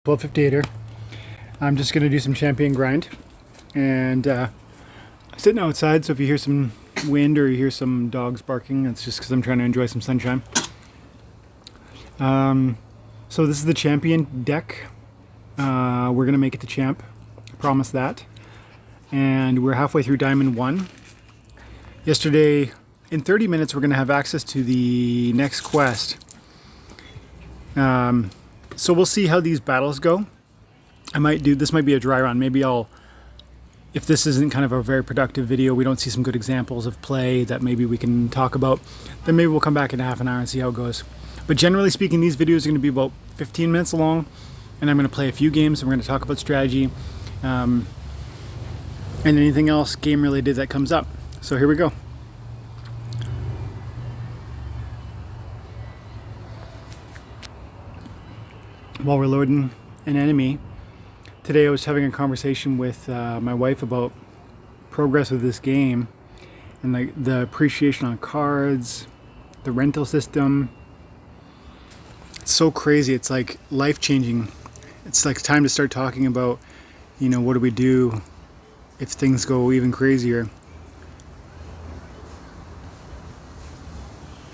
12:58er. I'm just gonna do some champion grind, and sitting outside. So if you hear some wind or you hear some dogs barking, that's just because I'm trying to enjoy some sunshine. So this is the champion deck. We're gonna make it to champ. I promise that. And we're halfway through Diamond 1. Yesterday, in 30 minutes, we're gonna have access to the next quest. So we'll see how these battles go. This might be a dry run. Maybe if this isn't kind of a very productive video, we don't see some good examples of play that maybe we can talk about, then maybe we'll come back in half an hour and see how it goes. But generally speaking, these videos are going to be about 15 minutes long, and I'm going to play a few games, and we're going to talk about strategy, and anything else game related that comes up. So here we go. While we're loading an enemy, today I was having a conversation with my wife about progress with this game and the appreciation on cards, the rental system. It's so crazy. It's like life-changing. It's like time to start talking about, what do we do if things go even crazier?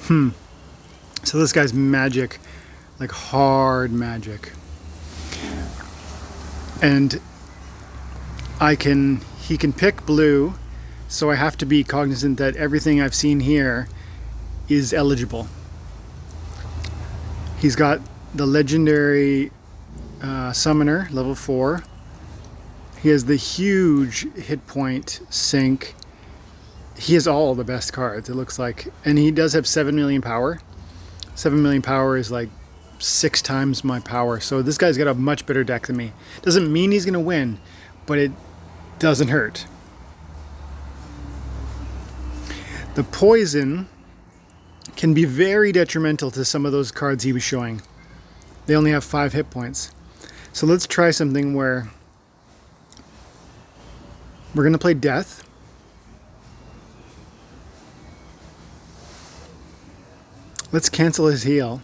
So this guy's magic, like hard magic. And he can pick blue, so I have to be cognizant that everything I've seen here is eligible. He's got the legendary summoner, level 4. He has the huge hit point sink. He has all the best cards, it looks like. And he does have 7 million power. 7 million power is like 6 times my power. So this guy's got a much better deck than me. Doesn't mean he's gonna win, but it doesn't hurt. The poison can be very detrimental to some of those cards he was showing. They only have 5 hit points. So let's try something where we're gonna play death. Let's cancel his heal.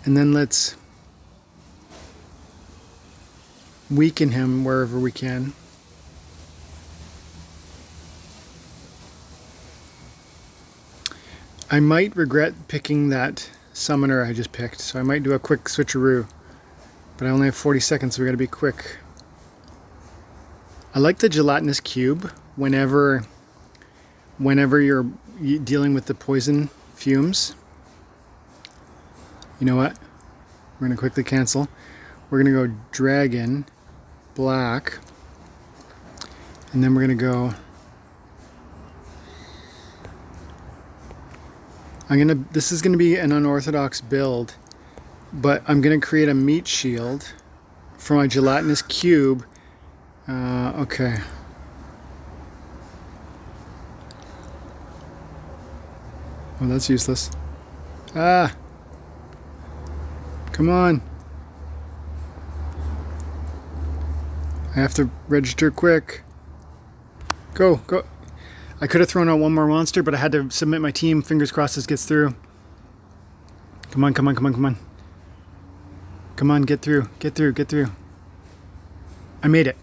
And then let's weaken him wherever we can. I might regret picking that summoner I just picked, so I might do a quick switcheroo. But I only have 40 seconds, so we gotta be quick. I like the gelatinous cube whenever you're dealing with the poison fumes. You know what? We're going to quickly cancel. We're going to go dragon, black, and then we're going to go... This is going to be an unorthodox build, but I'm going to create a meat shield for my gelatinous cube. Okay. Oh, that's useless. Ah! Come on. I have to register quick. Go, go. I could have thrown out one more monster, but I had to submit my team. Fingers crossed this gets through. Come on, come on, come on, come on. Come on, get through, get through, get through. I made it.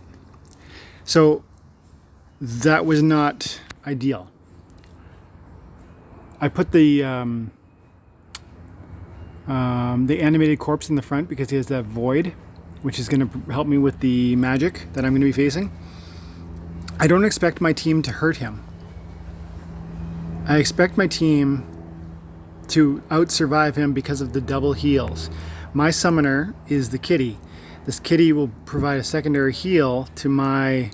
So that was not ideal. I put the animated corpse in the front because he has that void, which is going to help me with the magic that I'm going to be facing. I don't expect my team to hurt him. I expect my team to out-survive him because of the double heals. My summoner is the kitty. This kitty will provide a secondary heal to my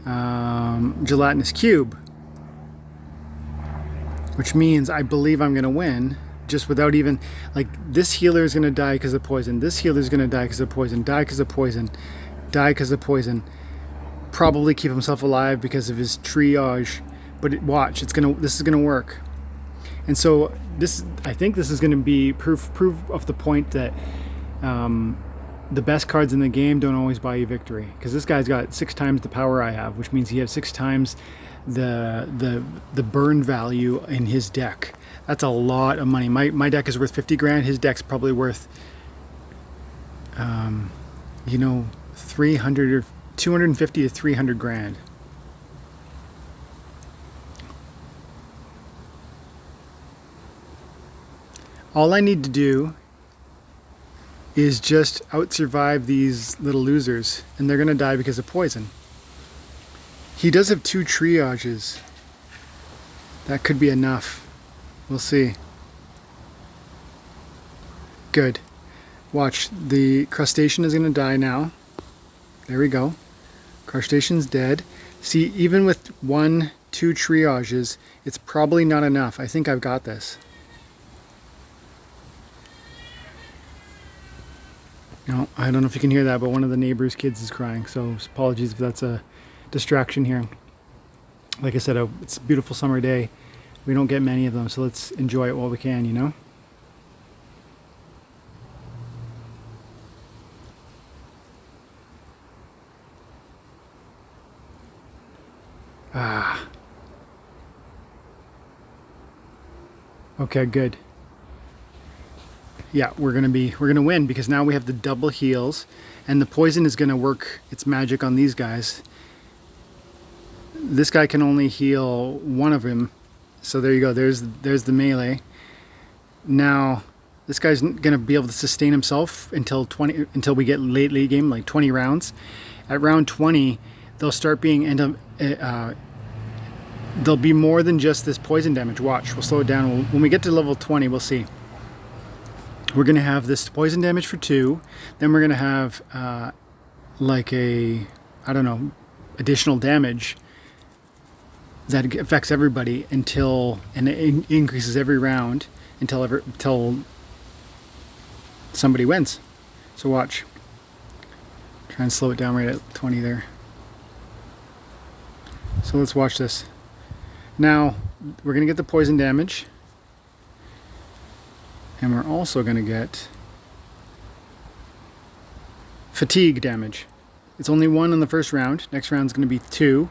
gelatinous cube, which means I believe I'm going to win. Just without even, like, this healer is going to die because of poison. This healer is going to die because of poison. Die because of poison. Die because of poison. Probably keep himself alive because of his triage. But watch, this is going to work. And so I think this is going to be proof of the point that the best cards in the game don't always buy you victory. Because this guy's got 6 times the power I have, which means he has 6 times the burn value in his deck. That's a lot of money. My deck is worth 50 grand. His deck's probably worth you know, 300 or 250 to 300 grand. All I need to do is just out-survive these little losers, and they're gonna die because of poison. He does have 2 triages. That could be enough. We'll see. Good. Watch, the crustacean is gonna die now. There we go. Crustacean's dead. See, even with 1, 2 triages, it's probably not enough. I think I've got this. No, I don't know if you can hear that, but one of the neighbor's kids is crying, so apologies if that's a distraction here. Like I said, it's a beautiful summer day. We don't get many of them, so let's enjoy it while we can, you know? Ah. Okay, good. Yeah, we're gonna win because now we have the double heals, and the poison is gonna work its magic on these guys. This guy can only heal 1 of him, so there you go. There's the melee. Now this guy's gonna be able to sustain himself until we get late game, like 20 rounds. At round 20, they'll start being there'll be more than just this poison damage. Watch, we'll slow it down. When we get to level 20, we'll see. We're going to have this poison damage for 2. Then we're going to have like I don't know, additional damage that affects everybody and it increases every round until somebody wins. So watch. Try and slow it down right at 20 there. So let's watch this. Now we're going to get the poison damage. And we're also going to get fatigue damage. It's only 1 in the first round. Next round is going to be 2.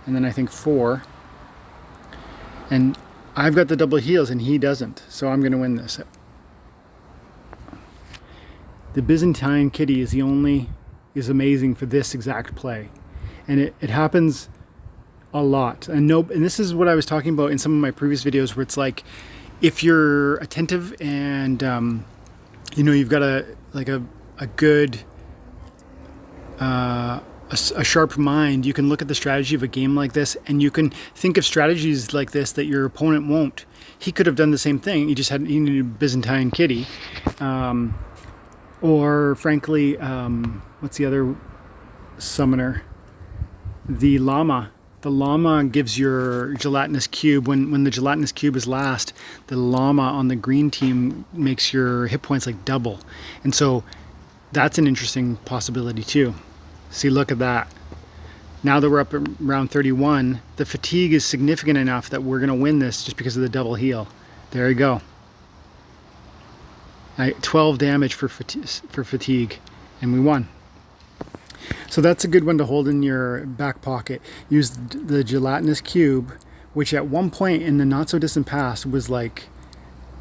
And then I think 4. And I've got the double heals and he doesn't. So I'm going to win this. The Byzantine Kitty is amazing for this exact play. And it happens a lot. And this is what I was talking about in some of my previous videos, where it's like, if you're attentive and you know, you've got a good a sharp mind, you can look at the strategy of a game like this and you can think of strategies like this that your opponent won't. He could have done the same thing. He needed a Byzantine Kitty, or frankly, what's the other summoner? The llama. The llama gives your gelatinous cube. When the gelatinous cube is last, the llama on the green team makes your hit points like double. And so that's an interesting possibility too. See, look at that. Now that we're up around 31, the fatigue is significant enough that we're going to win this just because of the double heal. There you go. 12 damage for fatigue, and we won. So that's a good one to hold in your back pocket. Use the gelatinous cube, which at one point in the not so distant past was like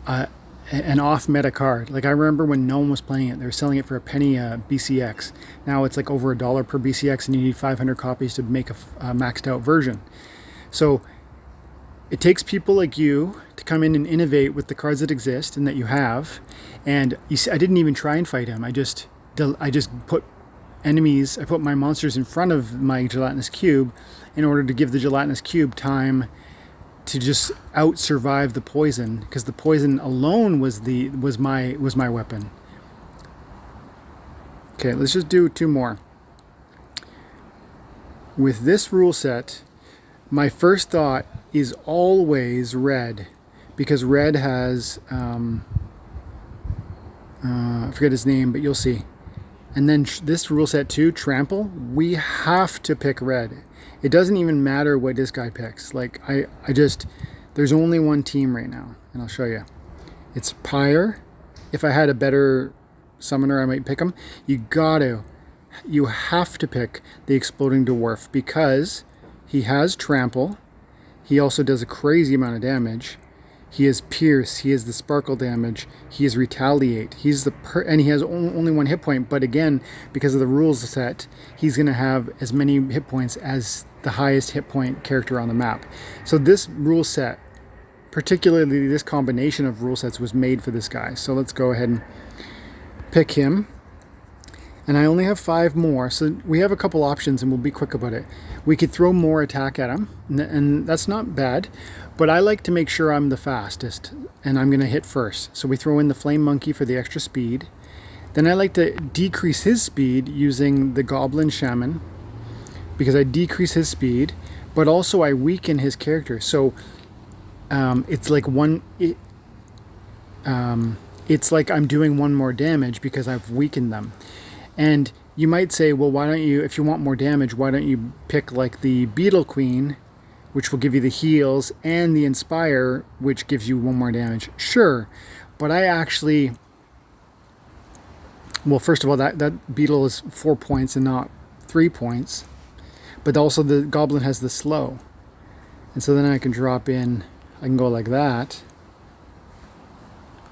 an off meta card. Like I remember when no one was playing it, they were selling it for a penny BCX. Now it's like over $1 per BCX, and you need 500 copies to make a maxed out version. So it takes people like you to come in and innovate with the cards that exist and that you have. And you see, I didn't even try and fight him. I just put enemies, I put my monsters in front of my gelatinous cube in order to give the gelatinous cube time to just out survive the poison, because the poison alone was my weapon. Okay, let's just do 2 more. With this rule set, my first thought is always red, because red has I forget his name, but you'll see. And then this rule set 2, Trample, we have to pick red. It doesn't even matter what this guy picks. Like, there's only one team right now, and I'll show you. It's Pyre. If I had a better summoner, I might pick him. You have to pick the Exploding Dwarf, because he has Trample. He also does a crazy amount of damage. He has pierce. He has the sparkle damage. He has retaliate. And he has only 1 hit point. But again, because of the rules set, he's going to have as many hit points as the highest hit point character on the map. So this rule set, particularly this combination of rule sets, was made for this guy. So let's go ahead and pick him. And I only have 5 more, so we have a couple options and we'll be quick about it. We could throw more attack at him, and that's not bad, but I like to make sure I'm the fastest, and I'm going to hit first. So we throw in the Flame Monkey for the extra speed. Then I like to decrease his speed using the Goblin Shaman, because I decrease his speed, but also I weaken his character. So it's like it's like I'm doing 1 more damage because I've weakened them. And you might say, well, why don't you, if you want more damage, why don't you pick like the Beetle Queen, which will give you the heals, and the Inspire, which gives you 1 more damage? Sure, but I actually, well, first of all, that Beetle is 4 points and not 3 points, but also the Goblin has the slow. And so then I can drop in, I can go like that.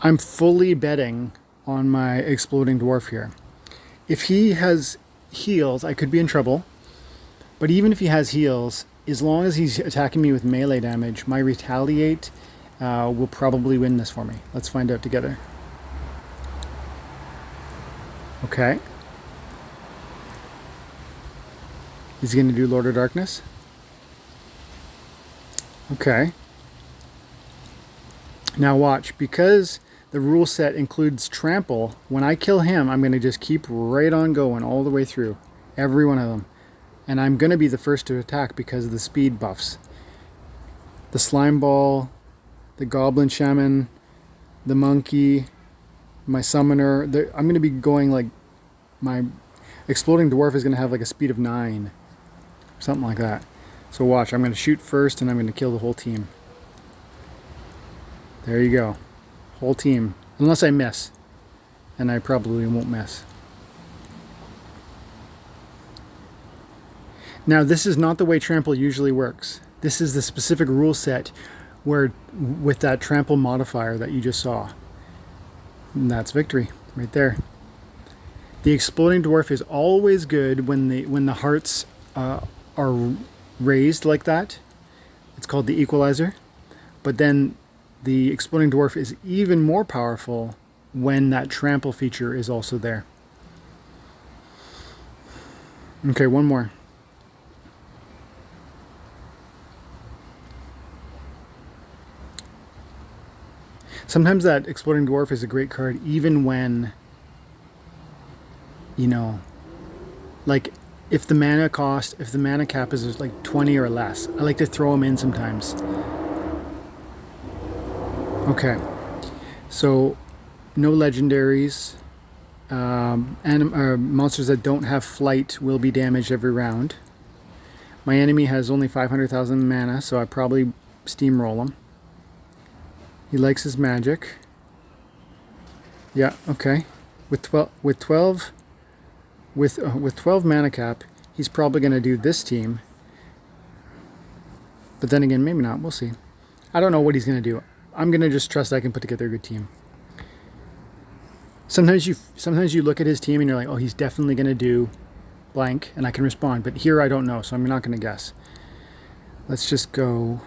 I'm fully betting on my Exploding Dwarf here. If he has heals, I could be in trouble. But even if he has heals, as long as he's attacking me with melee damage, my retaliate will probably win this for me. Let's find out together. Okay. He's going to do Lord of Darkness. Okay. Now watch, because the rule set includes Trample, when I kill him, I'm going to just keep right on going all the way through. Every one of them. And I'm going to be the first to attack because of the speed buffs. The Slime Ball, the Goblin Shaman, the Monkey, my Summoner. I'm going to be going like, my Exploding Dwarf is going to have like a speed of 9. Something like that. So watch, I'm going to shoot first and I'm going to kill the whole team. There you go. Whole team. Unless I miss. And I probably won't miss. Now, this is not the way Trample usually works. This is the specific rule set where, with that Trample modifier that you just saw. And that's victory. Right there. The Exploding Dwarf is always good when the hearts are raised like that. It's called the equalizer. But then the Exploding Dwarf is even more powerful when that Trample feature is also there. Okay, 1 more. Sometimes that Exploding Dwarf is a great card even when, you know, like if the mana cap is like 20 or less, I like to throw them in sometimes. Okay, so no legendaries. Monsters that don't have flight will be damaged every round. My enemy has only 500,000 mana, so I probably steamroll him. He likes his magic. Yeah, okay. With 12 mana cap, he's probably going to do this team. But then again, maybe not. We'll see. I don't know what he's going to do. I'm going to just trust I can put together a good team. Sometimes you look at his team and you're like, oh, he's definitely going to do blank, and I can respond. But here I don't know, so I'm not going to guess. Let's just go.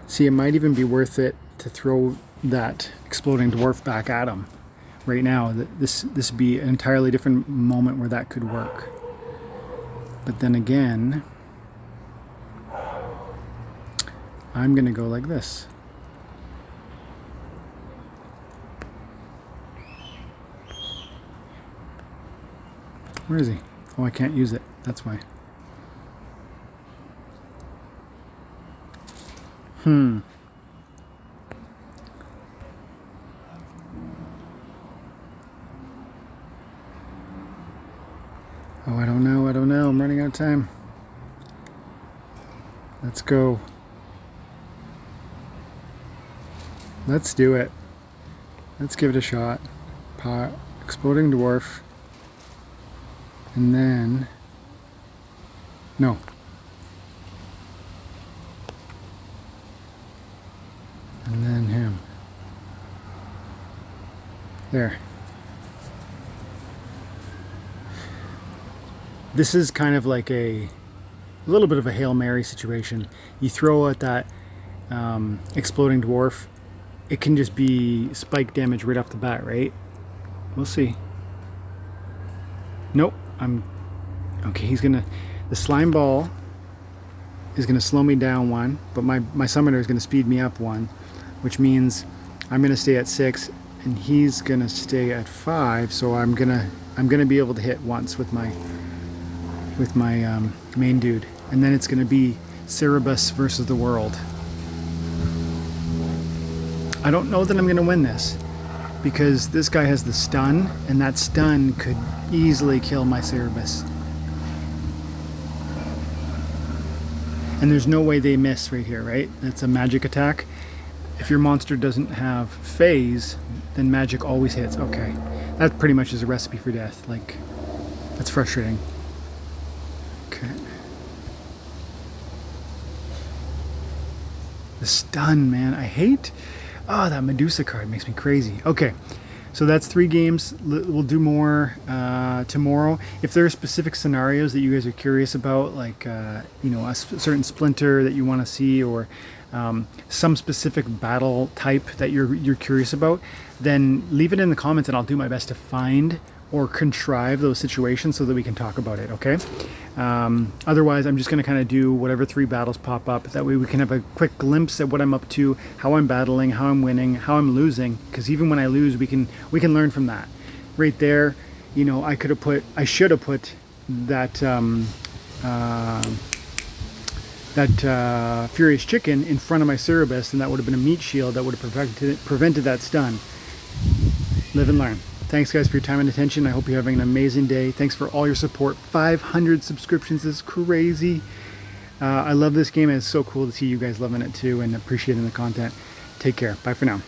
See, it might even be worth it to throw that Exploding Dwarf back at him right now. This would be an entirely different moment where that could work. But then again, I'm going to go like this. Where is he? Oh, I can't use it. That's why. Oh, I don't know. I'm running out of time. Let's go. Let's do it. Let's give it a shot. Exploding dwarf. And then... No. And then him. There. This is kind of like a little bit of a Hail Mary situation. You throw at that exploding dwarf, it can just be spike damage right off the bat, right? We'll see. Nope. Okay, he's gonna... The slime ball is gonna slow me down 1, but my summoner is gonna speed me up 1, which means I'm gonna stay at 6 and he's gonna stay at 5, so I'm gonna be able to hit once with my main dude, and then it's gonna be Cerebus versus the world. I don't know that I'm gonna win this, because this guy has the stun, and that stun could easily kill my Cerebus. And there's no way they miss right here, right? That's a magic attack. If your monster doesn't have phase, then magic always hits. Okay, that pretty much is a recipe for death. Like, that's frustrating. Okay. The stun, man. I hate... Oh, that Medusa card makes me crazy. Okay, so that's 3 games. We'll do more tomorrow. If there are specific scenarios that you guys are curious about, like you know, a certain splinter that you want to see, or some specific battle type that you're curious about, then leave it in the comments, and I'll do my best to find or contrive those situations so that we can talk about it. Okay. Otherwise, I'm just going to kind of do whatever 3 battles pop up. That way we can have a quick glimpse at what I'm up to, how I'm battling, how I'm winning, how I'm losing. Because even when I lose, we can learn from that. Right there, you know, I should have put that Furious Chicken in front of my Cerebus, and that would have been a meat shield that would have prevented that stun. Live and learn. Thanks, guys, for your time and attention. I hope you're having an amazing day. Thanks for all your support. 500 subscriptions is crazy. I love this game, and it's so cool to see you guys loving it too and appreciating the content. Take care. Bye for now.